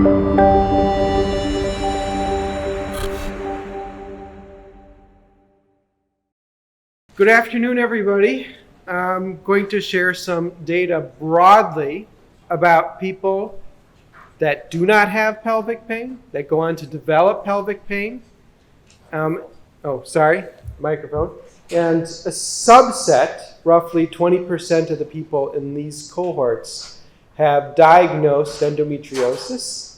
Good afternoon, everybody. I'm going to share some data broadly about people that do not have pelvic pain, that go on to develop pelvic pain. Microphone. And a subset, roughly 20% of the people in these cohorts have diagnosed endometriosis.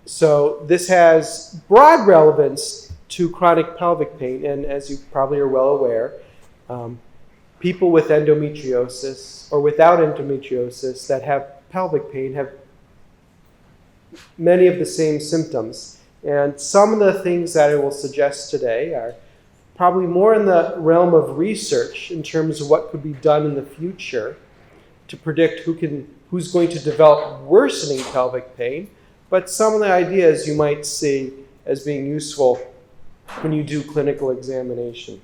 So this has broad relevance to chronic pelvic pain, and as you probably are well aware, people with endometriosis or without endometriosis that have pelvic pain have many of the same symptoms. And some of the things that I will suggest today are probably more in the realm of research in terms of what could be done in the future to predict who's going to develop worsening pelvic pain, but some of the ideas you might see as being useful when you do clinical examination.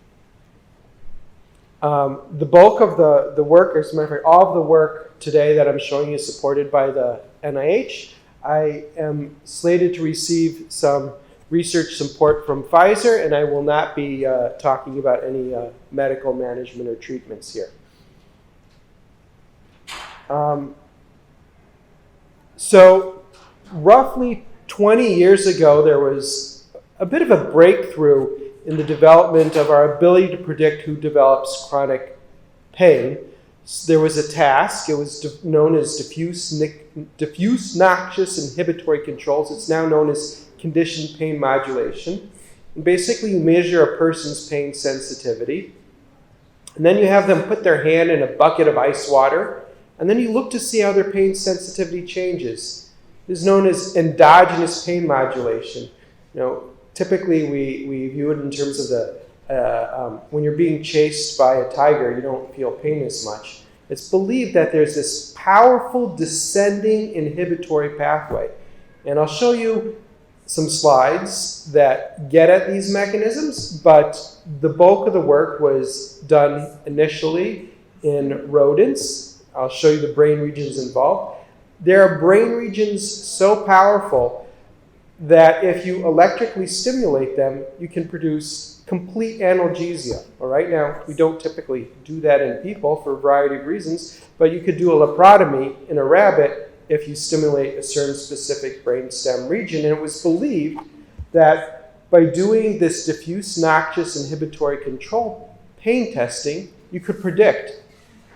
The bulk of the work, as a matter of fact, all of the work today that I'm showing you is supported by the NIH. I am slated to receive some research support from Pfizer, and I will not be talking about any medical management or treatments here. So roughly 20 years ago, there was a bit of a breakthrough in the development of our ability to predict who develops chronic pain. There was a task. It was known as diffuse noxious inhibitory controls. It's now known as conditioned pain modulation. And basically, you measure a person's pain sensitivity, and then you have them put their hand in a bucket of ice water, and then you look to see how their pain sensitivity changes. This is known as endogenous pain modulation. Typically, we view it in terms of when you're being chased by a tiger, you don't feel pain as much. It's believed that there's this powerful descending inhibitory pathway. And I'll show you some slides that get at these mechanisms, but the bulk of the work was done initially in rodents. I'll show you the brain regions involved. There are brain regions so powerful that if you electrically stimulate them, you can produce complete analgesia. All right, now we don't typically do that in people for a variety of reasons, but you could do a laparotomy in a rabbit if you stimulate a certain specific brainstem region. And it was believed that by doing this diffuse noxious inhibitory control pain testing, you could predict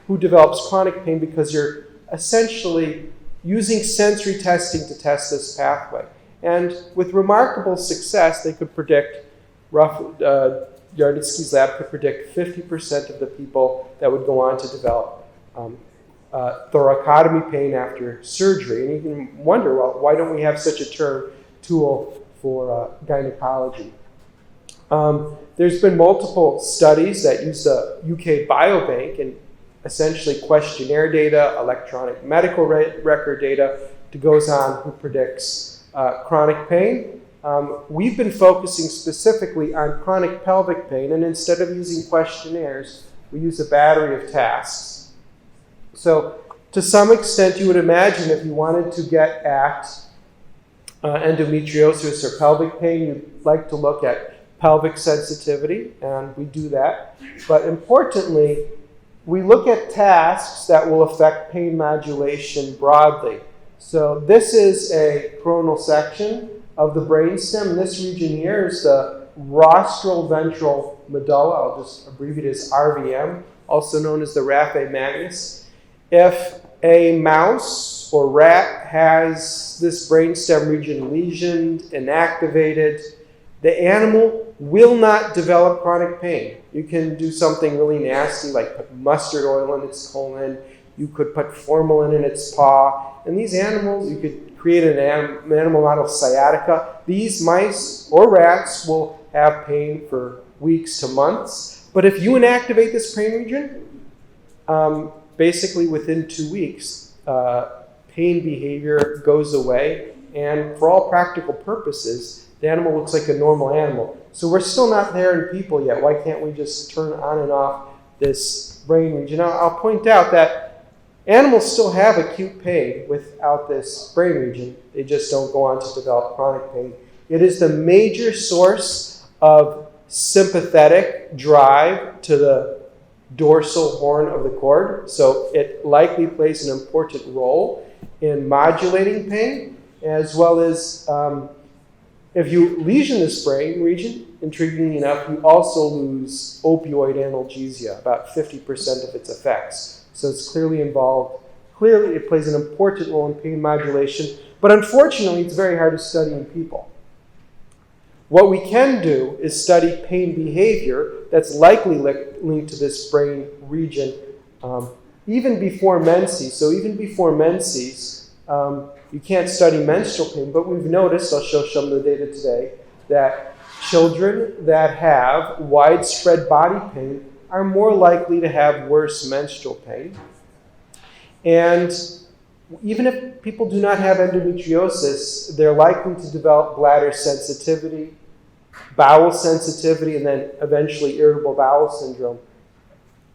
who develops chronic pain because you're essentially using sensory testing to test this pathway. And with remarkable success, they could predict, Yarditsky's lab could predict 50% of the people that would go on to develop thoracotomy pain after surgery. And you can wonder, well, why don't we have such a tool for gynecology? There's been multiple studies that use the UK Biobank and essentially questionnaire data, electronic medical record data, to goes on who predicts chronic pain. We've been focusing specifically on chronic pelvic pain, and instead of using questionnaires, we use a battery of tasks. So to some extent, you would imagine if you wanted to get at endometriosis or pelvic pain, you'd like to look at pelvic sensitivity, and we do that. But importantly, we look at tasks that will affect pain modulation broadly. So this is a coronal section of the brainstem, and this region here is the rostral ventral medulla. I'll just abbreviate it as RVM, also known as the raphe magnus. If a mouse or rat has this brainstem region lesioned, inactivated, the animal will not develop chronic pain. You can do something really nasty like put mustard oil in its colon. You could put formalin in its paw. And these animals, you could create an animal model of sciatica. These mice or rats will have pain for weeks to months. But if you inactivate this pain region, basically within 2 weeks, pain behavior goes away. And for all practical purposes, the animal looks like a normal animal. So we're still not there in people yet. Why can't we just turn on and off this brain region? Now, I'll point out that Animals still have acute pain without this brain region. They just don't go on to develop chronic pain. It is the major source of sympathetic drive to the dorsal horn of the cord. So it likely plays an important role in modulating pain, as well as if you lesion this brain region, intriguingly enough, you also lose opioid analgesia, about 50% of its effects. So it's clearly involved. Clearly, it plays an important role in pain modulation, but unfortunately, it's very hard to study in people. What we can do is study pain behavior that's likely linked to this brain region even before menses. So even before menses, you can't study menstrual pain, but we've noticed, I'll show some of the data today, that children that have widespread body pain are more likely to have worse menstrual pain. And even if people do not have endometriosis, they're likely to develop bladder sensitivity, bowel sensitivity, and then eventually irritable bowel syndrome,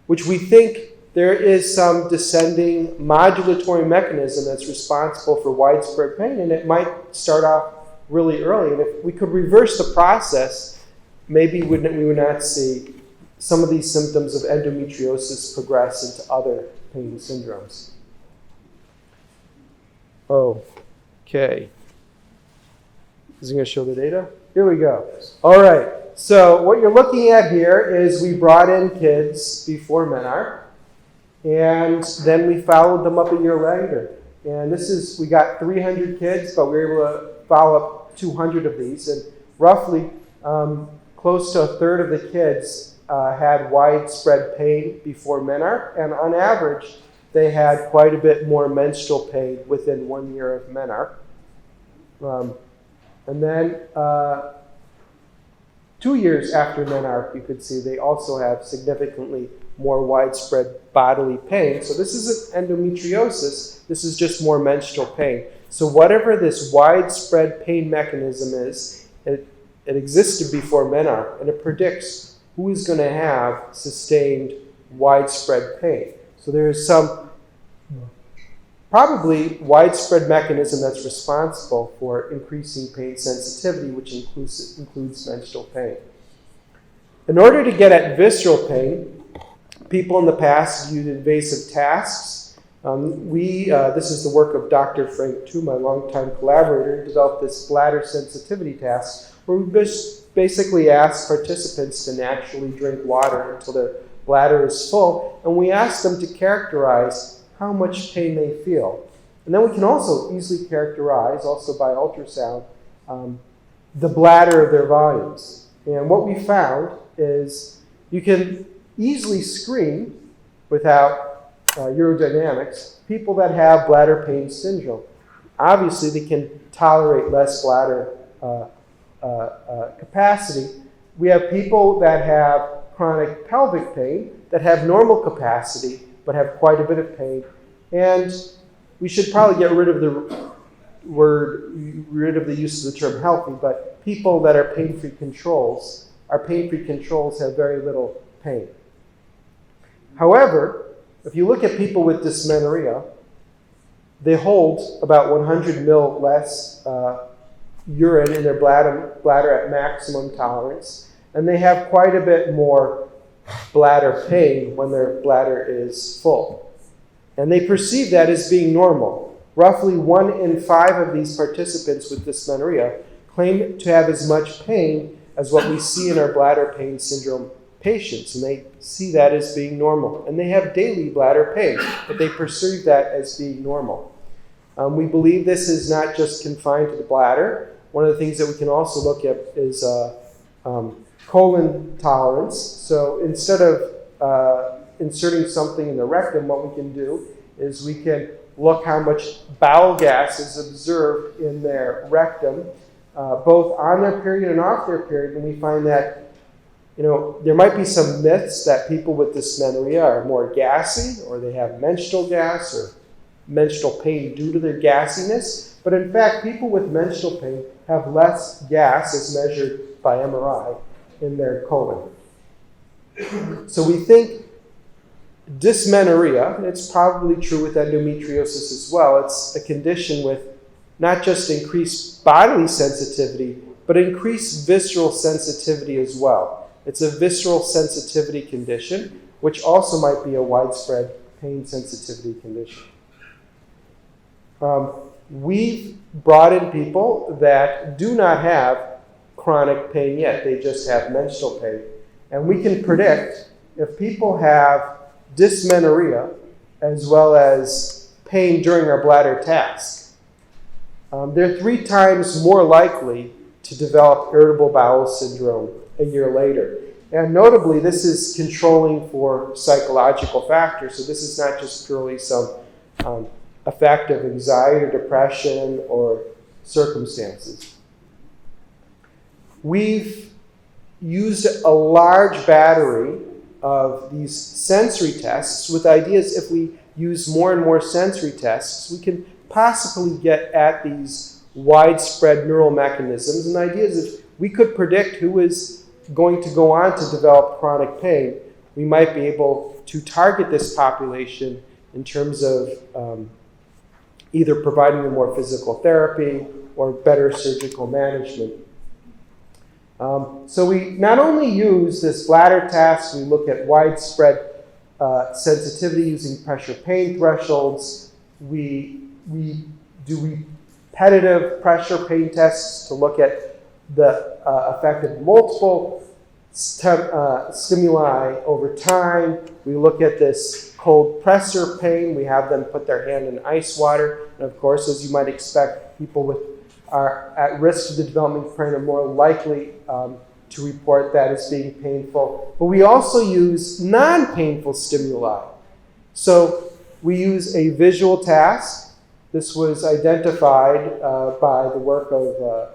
which we think there is some descending modulatory mechanism that's responsible for widespread pain, and it might start off really early. And if we could reverse the process, maybe we would not see some of these symptoms of endometriosis progress into other pain syndromes. Okay. Is it going to show the data? Here we go. All right. So what you're looking at here is we brought in kids before menarche, and then we followed them up a year later. And we got 300 kids, but we were able to follow up 200 of these. And roughly close to a third of the kids had widespread pain before menarche. And on average, they had quite a bit more menstrual pain within 1 year of menarche. And then 2 years after menarche, you could see they also have significantly more widespread bodily pain. So this isn't endometriosis, this is just more menstrual pain. So whatever this widespread pain mechanism is, it existed before menarche, and it predicts who is going to have sustained widespread pain. So there is some probably widespread mechanism that's responsible for increasing pain sensitivity, which includes menstrual pain. In order to get at visceral pain, people in the past used invasive tasks. This is the work of Dr. Frank Tu, my longtime collaborator, who developed this bladder sensitivity task, where we basically ask participants to naturally drink water until their bladder is full, and we ask them to characterize how much pain they feel. And then we can also easily characterize, also by ultrasound, the bladder of their volumes. And what we found is you can easily screen, without urodynamics, people that have bladder pain syndrome. Obviously, they can tolerate less bladder capacity. We have people that have chronic pelvic pain that have normal capacity but have quite a bit of pain. And we should probably get rid of the use of the term healthy, but people that are pain-free controls, our pain-free controls have very little pain. However, if you look at people with dysmenorrhea, they hold about 100 ml less urine in their bladder at maximum tolerance, and they have quite a bit more bladder pain when their bladder is full. And they perceive that as being normal. Roughly 1 in 5 of these participants with dysmenorrhea claim to have as much pain as what we see in our bladder pain syndrome patients, and they see that as being normal. And they have daily bladder pain, but they perceive that as being normal. We believe this is not just confined to the bladder. One of the things that we can also look at is colon tolerance. So instead of inserting something in the rectum, what we can do is we can look how much bowel gas is observed in their rectum, both on their period and off their period, and we find that there might be some myths that people with dysmenorrhea are more gassy, or they have menstrual gas or menstrual pain due to their gassiness. But in fact, people with menstrual pain have less gas as measured by MRI in their colon. So we think dysmenorrhea, it's probably true with endometriosis as well. It's a condition with not just increased bodily sensitivity, but increased visceral sensitivity as well. It's a visceral sensitivity condition, which also might be a widespread pain sensitivity condition. We've brought in people that do not have chronic pain yet. They just have menstrual pain. And we can predict if people have dysmenorrhea as well as pain during our bladder task, they're 3 times more likely to develop irritable bowel syndrome a year later. And notably, this is controlling for psychological factors. So this is not just purely some effect of anxiety or depression or circumstances. We've used a large battery of these sensory tests with ideas if we use more and more sensory tests, we can possibly get at these widespread neural mechanisms, and ideas if we could predict who is going to go on to develop chronic pain, we might be able to target this population in terms of either providing them more physical therapy or better surgical management. So we not only use this bladder task, we look at widespread sensitivity using pressure pain thresholds. We do repetitive pressure pain tests to look at the effect of multiple stimuli over time. We look at this cold pressor pain. We have them put their hand in ice water. And of course, as you might expect, people are at risk of the development of pain are more likely to report that as being painful. But we also use non-painful stimuli. So we use a visual task. This was identified by the work of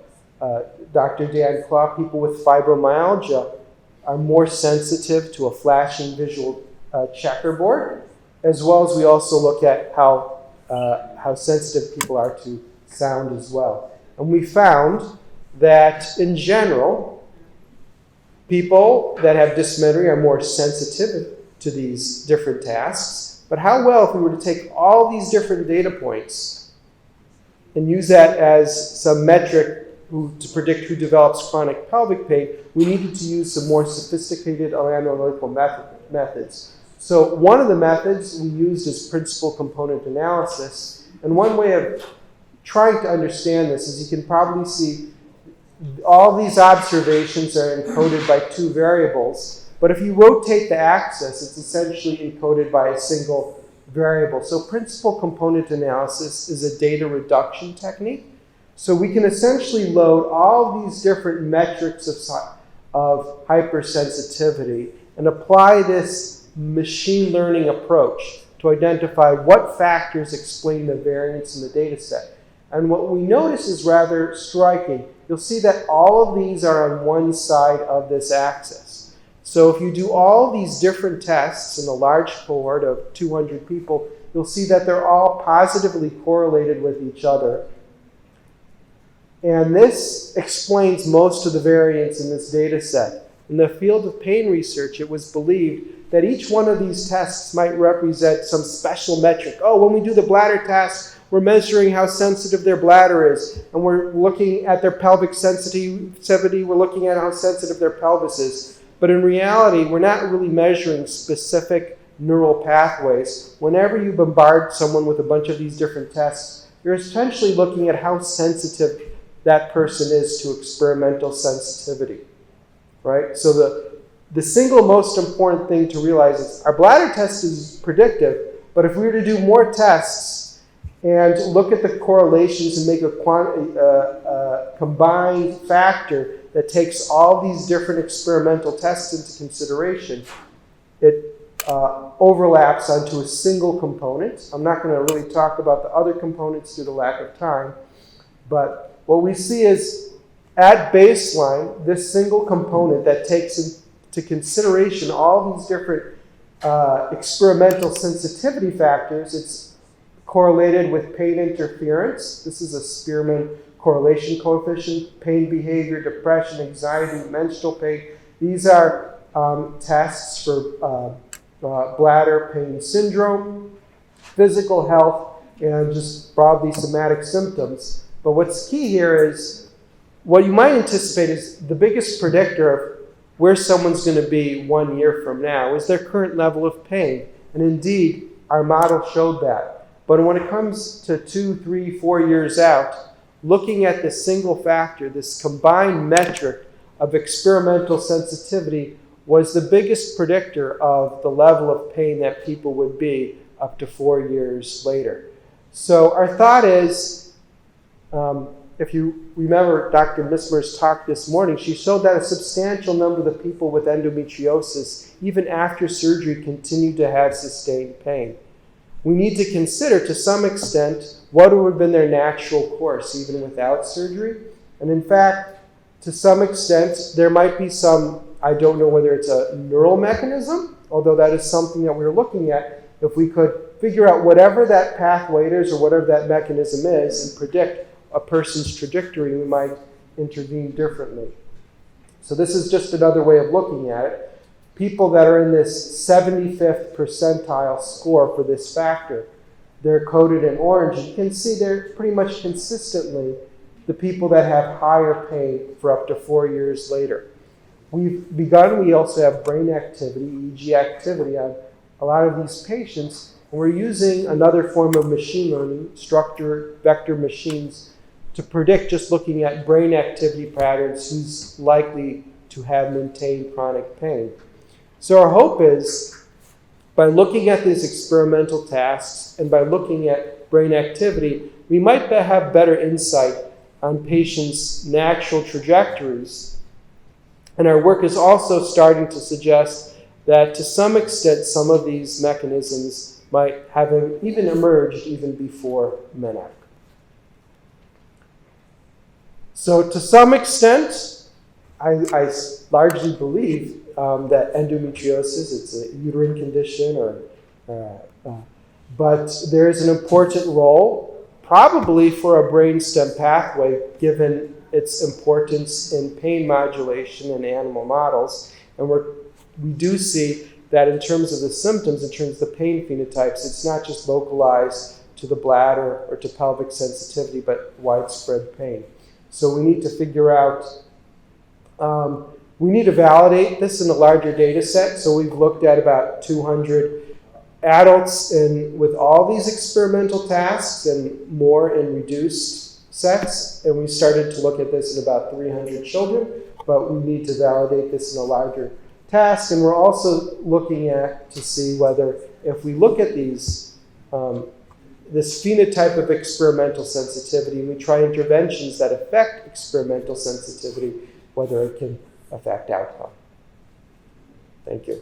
Dr. Dan Clough. People with fibromyalgia are more sensitive to a flashing visual checkerboard, as well as we also look at how sensitive people are to sound as well. And we found that in general, people that have dysmenorrhea are more sensitive to these different tasks. But how well, if we were to take all these different data points and use that as some metric to predict who develops chronic pelvic pain, we needed to use some more sophisticated analytical methods. So one of the methods we used is principal component analysis. And one way of trying to understand this is you can probably see all these observations are encoded by 2 variables. But if you rotate the axis, it's essentially encoded by a single variable. So principal component analysis is a data reduction technique. So we can essentially load all these different metrics of hypersensitivity and apply this machine learning approach to identify what factors explain the variance in the data set. And what we notice is rather striking. You'll see that all of these are on one side of this axis. So if you do all these different tests in a large cohort of 200 people, you'll see that they're all positively correlated with each other. And this explains most of the variance in this data set. In the field of pain research, it was believed that each one of these tests might represent some special metric. Oh, when we do the bladder task, we're measuring how sensitive their bladder is, and we're looking at their pelvic sensitivity, we're looking at how sensitive their pelvis is. But in reality, we're not really measuring specific neural pathways. Whenever you bombard someone with a bunch of these different tests, you're essentially looking at how sensitive that person is to experimental sensitivity, right? So the single most important thing to realize is our bladder test is predictive, but if we were to do more tests and look at the correlations and make a combined factor that takes all these different experimental tests into consideration, it overlaps onto a single component. I'm not going to really talk about the other components due to lack of time, but what we see is at baseline, this single component that takes into consideration all these different experimental sensitivity factors, it's correlated with pain interference. This is a Spearman correlation coefficient, pain behavior, depression, anxiety, menstrual pain. These are tests for bladder pain syndrome, physical health, and just broadly somatic symptoms. But what's key here is what you might anticipate is the biggest predictor of where someone's going to be 1 year from now is their current level of pain. And indeed, our model showed that. But when it comes to 2, 3, 4 years out, looking at this single factor, this combined metric of experimental sensitivity was the biggest predictor of the level of pain that people would be up to 4 years later. So our thought is, if you remember Dr. Mismer's talk this morning, she showed that a substantial number of the people with endometriosis, even after surgery, continue to have sustained pain. We need to consider, to some extent, what would have been their natural course, even without surgery. And in fact, to some extent, there might be some, I don't know whether it's a neural mechanism, although that is something that we're looking at. If we could figure out whatever that pathway is or whatever that mechanism is and predict a person's trajectory, we might intervene differently. So this is just another way of looking at it. People that are in this 75th percentile score for this factor, they're coded in orange. You can see they're pretty much consistently the people that have higher pain for up to 4 years later. We also have brain activity, EEG activity on a lot of these patients. And we're using another form of machine learning, structured vector machines, to predict, just looking at brain activity patterns, who's likely to have maintained chronic pain. So our hope is, by looking at these experimental tasks and by looking at brain activity, we might have better insight on patients' natural trajectories. And our work is also starting to suggest that to some extent, some of these mechanisms might have even emerged even before MENAC. So to some extent, I largely believe that endometriosis, it's a uterine condition, but there is an important role, probably for a brainstem pathway, given its importance in pain modulation in animal models. And we do see that in terms of the symptoms, in terms of the pain phenotypes, it's not just localized to the bladder or to pelvic sensitivity, but widespread pain. So we need to figure out, we need to validate this in a larger data set. So we've looked at about 200 adults with all these experimental tasks and more in reduced sets. And we started to look at this in about 300 children, but we need to validate this in a larger task. And we're also looking to see whether, if we look at these, this phenotype of experimental sensitivity, and we try interventions that affect experimental sensitivity, whether it can affect outcome. Thank you.